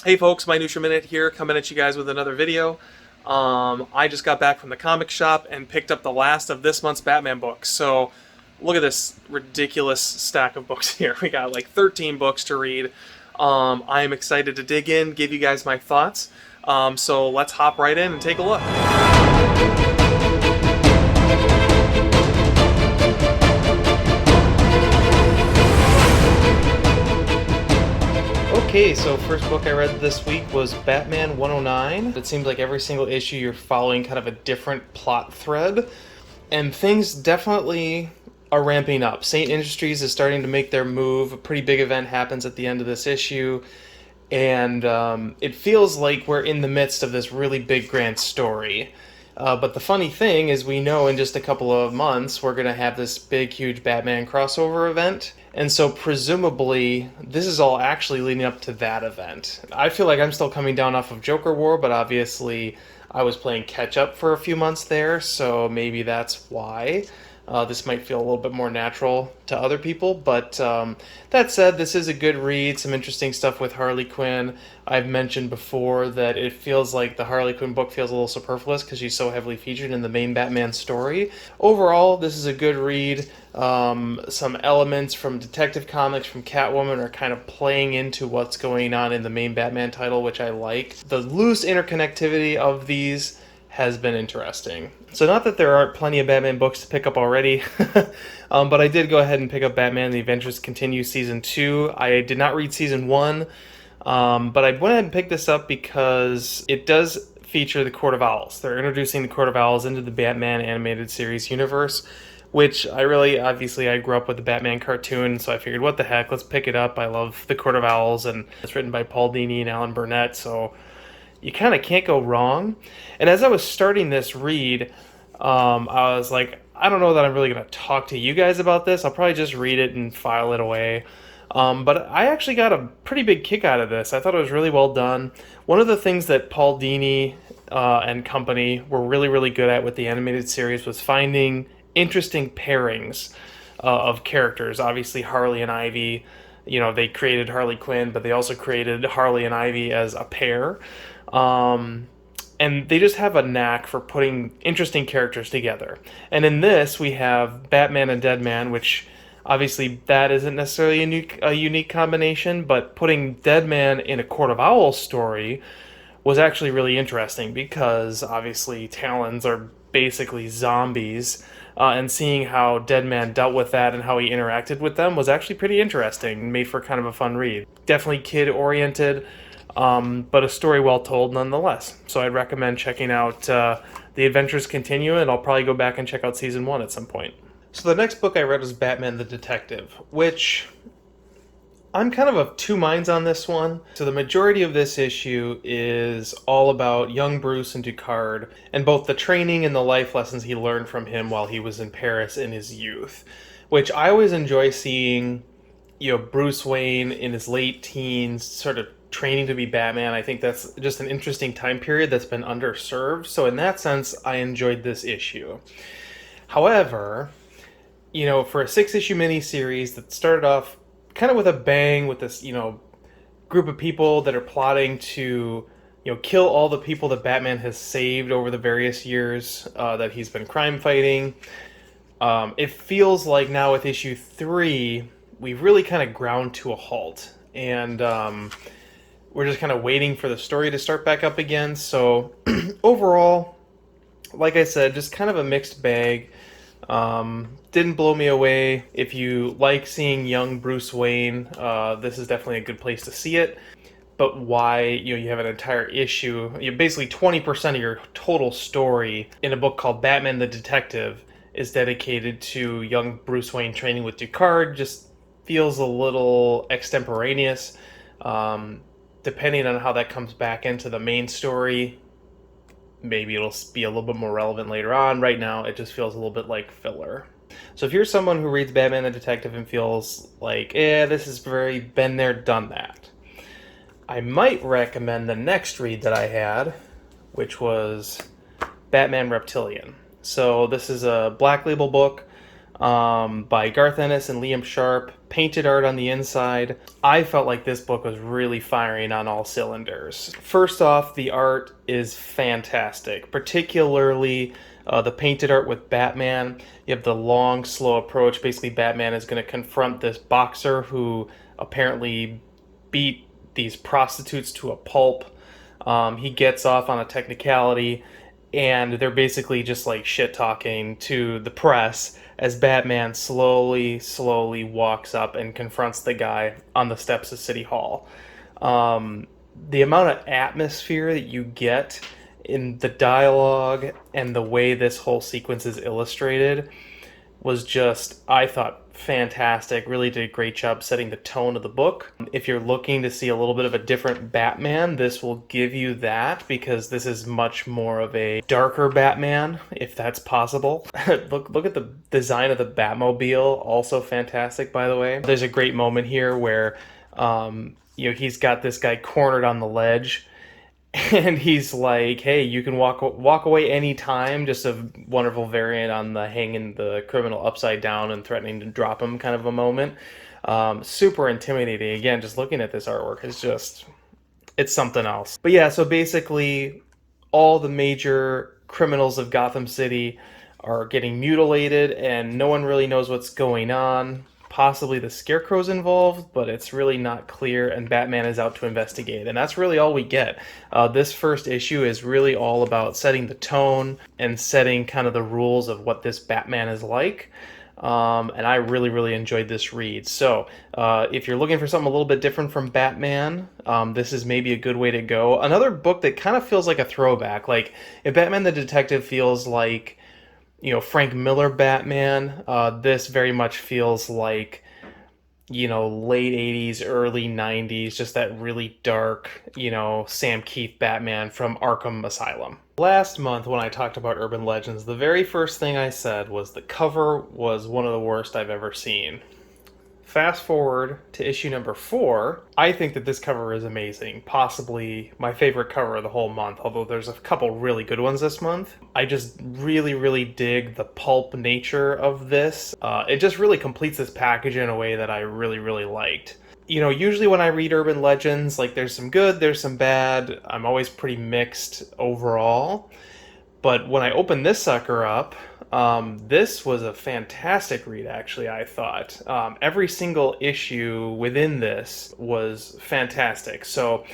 Hey folks, Minutia Minute here, coming at you guys with another video. I just got back from the comic shop and picked up the last of this month's Batman books. So look at this ridiculous stack of books here. We got like 13 books to read. I am excited to dig in, give you guys my thoughts. So let's hop right in and take a look. Okay, so first book I read this week was Batman 109. It seems like every single issue you're following kind of a different plot thread, and things definitely are ramping up. Saint Industries is starting to make their move. A pretty big event happens at the end of this issue, and it feels like we're in the midst of this really big grand story. But the funny thing is we know in just a couple of months we're going to have this big, huge Batman crossover event. And so presumably this is all actually leading up to that event. I feel like I'm still coming down off of Joker War, but obviously I was playing catch up for a few months there, so maybe that's why. This might feel a little bit more natural to other people, but that said, this is a good read. Some interesting stuff with Harley Quinn. I've mentioned before that it feels like the Harley Quinn book feels a little superfluous because she's so heavily featured in the main Batman story. Overall, this is a good read. Some elements from Detective Comics, from Catwoman, are kind of playing into what's going on in the main Batman title, which I like. The loose interconnectivity of these has been interesting. So not that there aren't plenty of Batman books to pick up already, but I did go ahead and pick up Batman The Adventures Continue Season 2. I did not read Season 1, but I went ahead and picked this up because it does feature the Court of Owls. They're introducing the Court of Owls into the Batman animated series universe, which obviously I grew up with the Batman cartoon, so I figured, what the heck, let's pick it up. I love the Court of Owls, and it's written by Paul Dini and Alan Burnett, so you kind of can't go wrong. And as I was starting this read, I was like, I don't know that I'm really going to talk to you guys about this. I'll probably just read it and file it away. But I actually got a pretty big kick out of this. I thought it was really well done. One of the things that Paul Dini and company were really, really good at with the animated series was finding interesting pairings of characters. Obviously, Harley and Ivy, they created Harley Quinn, but they also created Harley and Ivy as a pair. And they just have a knack for putting interesting characters together. And in this, we have Batman and Deadman, which obviously that isn't necessarily a unique combination, but putting Deadman in a Court of Owls story was actually really interesting because obviously Talons are basically zombies, and seeing how Deadman dealt with that and how he interacted with them was actually pretty interesting, made for kind of a fun read. Definitely kid-oriented, but a story well told nonetheless. So I'd recommend checking out The Adventures Continue, and I'll probably go back and check out Season 1 at some point. So the next book I read was Batman the Detective, which I'm kind of two minds on this one. So the majority of this issue is all about young Bruce and Ducard, and both the training and the life lessons he learned from him while he was in Paris in his youth, which I always enjoy seeing, Bruce Wayne in his late teens sort of training to be Batman. I think that's just an interesting time period that's been underserved. So in that sense, I enjoyed this issue. However, for a 6-issue miniseries that started off kind of with a bang with this, group of people that are plotting to, kill all the people that Batman has saved over the various years that he's been crime fighting. It feels like now with issue 3, we've really kind of ground to a halt. And we're just kind of waiting for the story to start back up again. So overall, like I said, just kind of a mixed bag. Didn't blow me away. If you like seeing young Bruce Wayne, this is definitely a good place to see it. But why, you have an entire issue, basically 20% of your total story in a book called Batman the Detective is dedicated to young Bruce Wayne training with Ducard, just feels a little extemporaneous. Depending on how that comes back into the main story, maybe it'll be a little bit more relevant later on. Right now, it just feels a little bit like filler. So if you're someone who reads Batman the Detective and feels like, this is very been there, done that, I might recommend the next read that I had, which was Batman Reptilian. So this is a Black Label book. by Garth Ennis and Liam Sharp, painted art on the inside. I felt like this book was really firing on all cylinders. First off, the art is fantastic, particularly the painted art with Batman. You have the long, slow approach. Basically, Batman is going to confront this boxer who apparently beat these prostitutes to a pulp. He gets off on a technicality, and they're basically just like shit talking to the press as Batman slowly walks up and confronts the guy on the steps of City Hall. The amount of atmosphere that you get in the dialogue and the way this whole sequence is illustrated was just, I thought, fantastic. Really did a great job setting the tone of the book. If you're looking to see a little bit of a different Batman, this will give you that, because this is much more of a darker Batman, if that's possible. Look at the design of the Batmobile, also fantastic, by the way. There's a great moment here where he's got this guy cornered on the ledge, and he's like, hey, you can walk away anytime. Just a wonderful variant on the hanging the criminal upside down and threatening to drop him kind of a moment. Super intimidating. Again, just looking at this artwork is just, it's something else. But yeah, so basically all the major criminals of Gotham City are getting mutilated, and no one really knows what's going on. Possibly the Scarecrow's involved, but it's really not clear, and Batman is out to investigate. And that's really all we get. This first issue is really all about setting the tone and setting kind of the rules of what this Batman is like. And I really enjoyed this read. So if you're looking for something a little bit different from Batman, this is maybe a good way to go. Another book that kind of feels like a throwback. Like, if Batman the Detective feels like, Frank Miller Batman, this very much feels like, late 80s, early 90s, just that really dark, Sam Keith Batman from Arkham Asylum. Last month when I talked about Urban Legends, the very first thing I said was the cover was one of the worst I've ever seen. Fast forward to issue number 4, I think that this cover is amazing. Possibly my favorite cover of the whole month, although there's a couple really good ones this month. I just really dig the pulp nature of this. It just really completes this package in a way that I really liked. Usually when I read Urban Legends, like, there's some good, there's some bad. I'm always pretty mixed overall. But when I opened this sucker up, this was a fantastic read, actually, I thought. Every single issue within this was fantastic. So,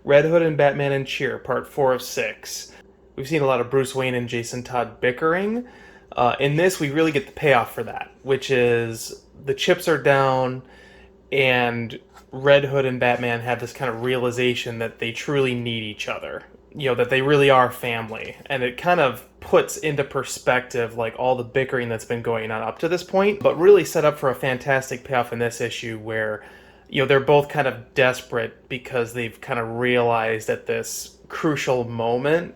Red Hood and Batman and Cheer, part 4 of 6. We've seen a lot of Bruce Wayne and Jason Todd bickering. In this, we really get the payoff for that, which is the chips are down, and Red Hood and Batman have this kind of realization that they truly need each other. That they really are family. And it kind of puts into perspective, like, all the bickering that's been going on up to this point, but really set up for a fantastic payoff in this issue where, they're both kind of desperate because they've kind of realized at this crucial moment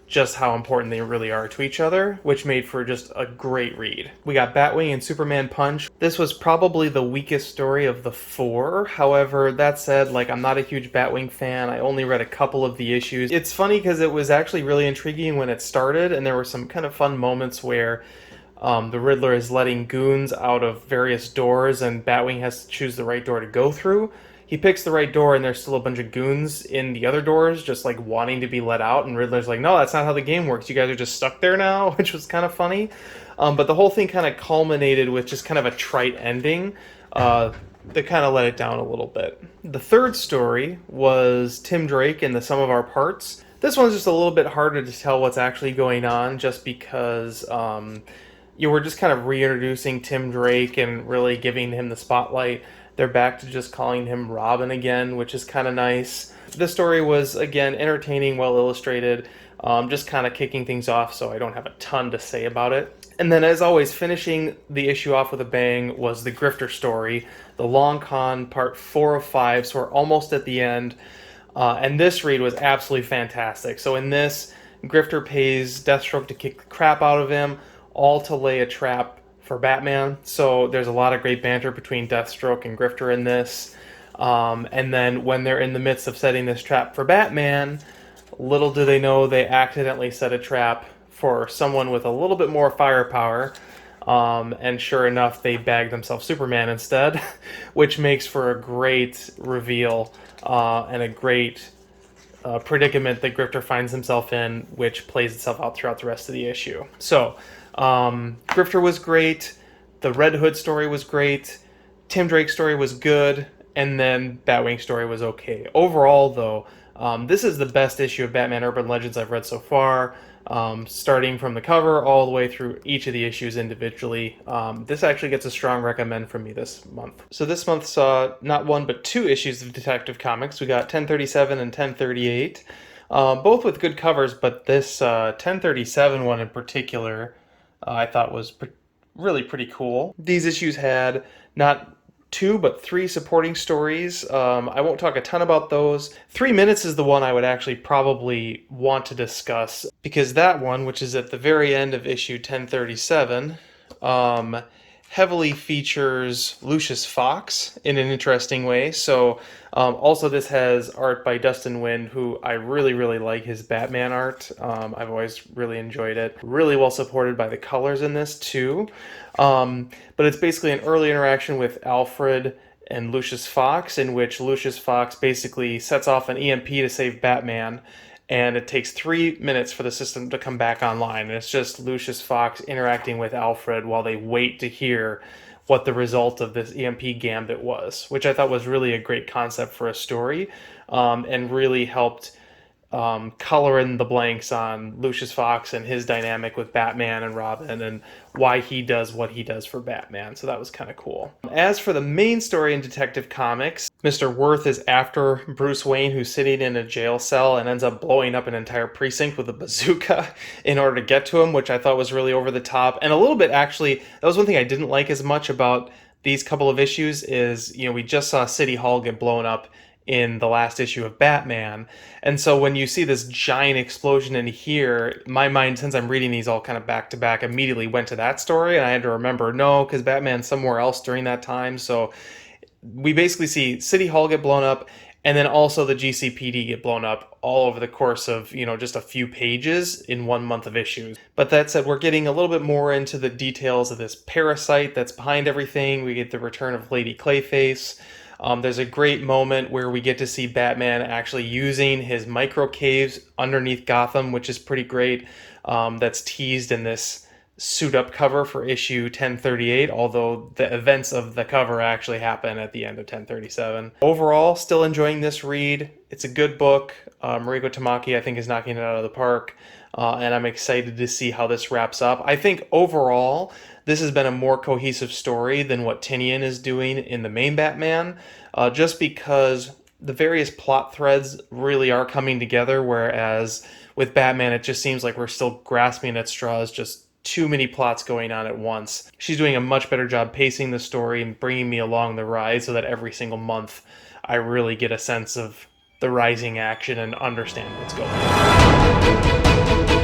just how important they really are to each other, which made for just a great read. We got Batwing and Superman Punch. This was probably the weakest story of the 4. However, that said, like, I'm not a huge Batwing fan. I only read a couple of the issues. It's funny because it was actually really intriguing when it started, and there were some kind of fun moments where the Riddler is letting goons out of various doors, and Batwing has to choose the right door to go through. He picks the right door, and there's still a bunch of goons in the other doors just, like, wanting to be let out, and Riddler's like, no, that's not how the game works. You guys are just stuck there now, which was kind of funny. But the whole thing kind of culminated with just kind of a trite ending that kind of let it down a little bit. The third story was Tim Drake and the Sum of Our Parts. This one's just a little bit harder to tell what's actually going on, just because we're just kind of reintroducing Tim Drake and really giving him the spotlight. They're back to just calling him Robin again, which is kind of nice. This story was, again, entertaining, well illustrated, just kind of kicking things off, so I don't have a ton to say about it. And then, as always, finishing the issue off with a bang was the Grifter story, The Long Con, part 4 of 5, so we're almost at the end. And this read was absolutely fantastic. So in this, Grifter pays Deathstroke to kick the crap out of him, all to lay a trap for Batman. So there's a lot of great banter between Deathstroke and Grifter in this. And then when they're in the midst of setting this trap for Batman, little do they know they accidentally set a trap for someone with a little bit more firepower. And sure enough, they bagged themselves Superman instead, which makes for a great reveal and a great predicament that Grifter finds himself in, which plays itself out throughout the rest of the issue. So, Grifter was great. The Red Hood story was great. Tim Drake's story was good. And then Batwing's story was okay. Overall, though, this is the best issue of Batman Urban Legends I've read so far. Starting from the cover all the way through each of the issues individually. This actually gets a strong recommend from me this month. So this month saw not one but two issues of Detective Comics. We got 1037 and 1038, both with good covers, but this 1037 one in particular I thought was really pretty cool. These issues had not two but three supporting stories. I won't talk a ton about those. 3 minutes is the one I would actually probably want to discuss, because that one, which is at the very end of issue 1037, heavily features Lucius Fox in an interesting way. So also this has art by Dustin Nguyen, who I really like his Batman art. I've always really enjoyed it. Really well supported by the colors in this too. But it's basically an early interaction with Alfred and Lucius Fox, in which Lucius Fox basically sets off an EMP to save Batman, and it takes 3 minutes for the system to come back online. And it's just Lucius Fox interacting with Alfred while they wait to hear what the result of this EMP gambit was, which I thought was really a great concept for a story, and really helped color in the blanks on Lucius Fox and his dynamic with Batman and Robin, and why he does what he does for Batman. So that was kind of cool. As for the main story in Detective Comics, Mr. Worth is after Bruce Wayne, who's sitting in a jail cell, and ends up blowing up an entire precinct with a bazooka in order to get to him, which I thought was really over the top. And a little bit, actually, that was one thing I didn't like as much about these couple of issues is, we just saw City Hall get blown up in the last issue of Batman. And so when you see this giant explosion in here, my mind, since I'm reading these all kind of back to back, immediately went to that story, and I had to remember, no, because Batman's somewhere else during that time. So we basically see City Hall get blown up, and then also the GCPD get blown up all over the course of, just a few pages in 1 month of issues. But that said, we're getting a little bit more into the details of this parasite that's behind everything. We get the return of Lady Clayface. There's a great moment where we get to see Batman actually using his micro caves underneath Gotham, which is pretty great. That's teased in this suit up cover for issue 1038, although the events of the cover actually happen at the end of 1037. Overall, still enjoying this read. It's a good book. Mariko Tamaki, I think, is knocking it out of the park, and I'm excited to see how this wraps up. I think overall, this has been a more cohesive story than what Tinian is doing in the main Batman, just because the various plot threads really are coming together, whereas with Batman, it just seems like we're still grasping at straws, just too many plots going on at once. She's doing a much better job pacing the story and bringing me along the ride, so that every single month I really get a sense of the rising action and understand what's going on.